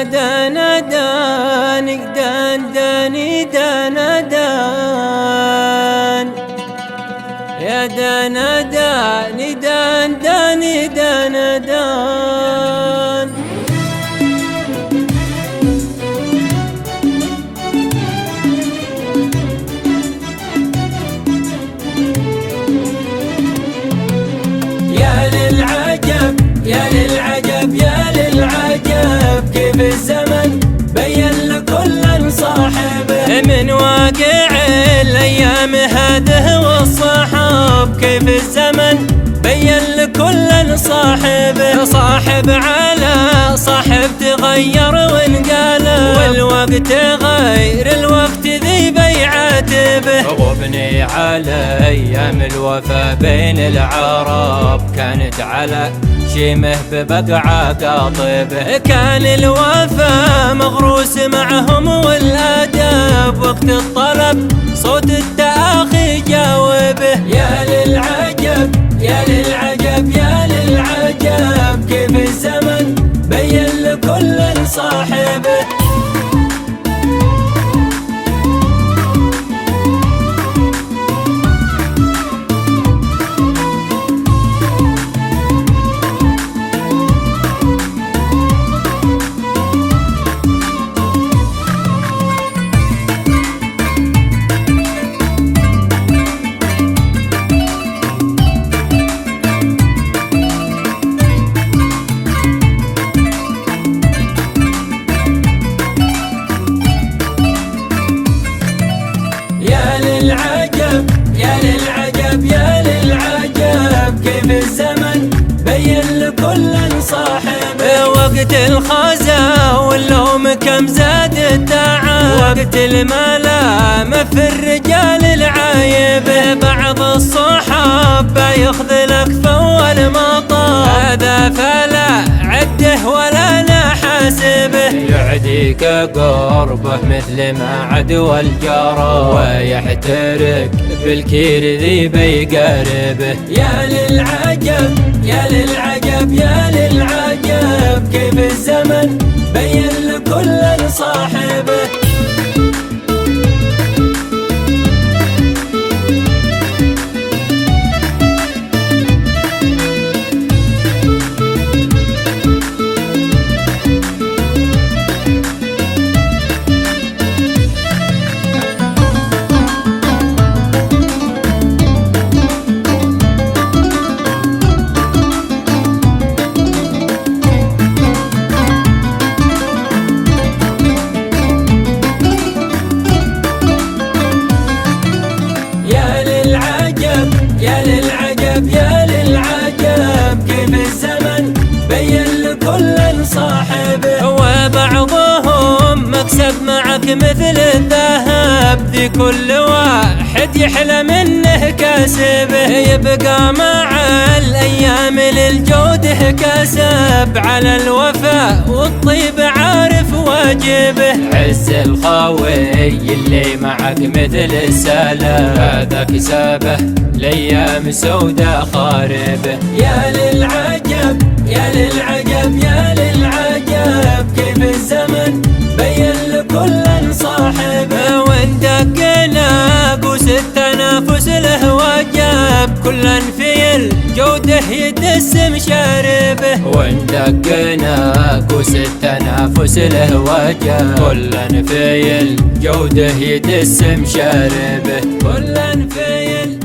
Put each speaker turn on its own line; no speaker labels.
دانا داني دان داني دانا دان يا دانا داني دان داني دانا دان. يا للعجب يا للعجب يا للعجب كيف الزمن بين لكل صاحبه من واقع الايام هذه والصحاب. كيف الزمن بين لكل صاحبه صاحب على صاحب تغير وانقلب والوقت غير الوقت ذي بيعاتبه. وابني على ايام الوفا بين العرب كانت على شيمه ببقعة قاطبه. كان الوفا مغروس معهم والادب وقت الطلب صوت التآخي جاوبه. يا للعجب يا للعجب يا للعجب كيف الزمن بين لكل صاحبه. يا للعجب يا للعجب يا للعجب كيف الزمن بين لكل صاحبه. وقت الخزا واللوم كم زاد التعب وقت الملامة في الرجال العايبه. بعض الصحاب يخذلك فول مطاب هذا فلا عده ولا نحاسبه. يعديك قربه مثل ما عدوى الجرى ويحترق بالكير ذي بيقربه. يا للعجب يا للعجب يا للعجب كيف الزمن بين لكل صاحبه. يا للعجب يا للعجب كيف الزمن بين لكل صاحبه. وبعضهم مكسب معك مثل الذهب ذي كل واحد يحلم انه كاسبه. يبقى مع الايام للجوده كسب على الوفاء والطيب عارف واجبه. عز الخاوي اللي معك مثل السلام هذا كسابه الايام سودا خاربه. يا للعجب يا للعجب يا للعجب كيف الزمن بين لكل صاحبه. وان دقنا قوس التنافس له وجب كلا في الجوده يدسم شاربه. وان دقنا قوس التنافس له وجب كلا في الجوده يدسم شاربه. كلا في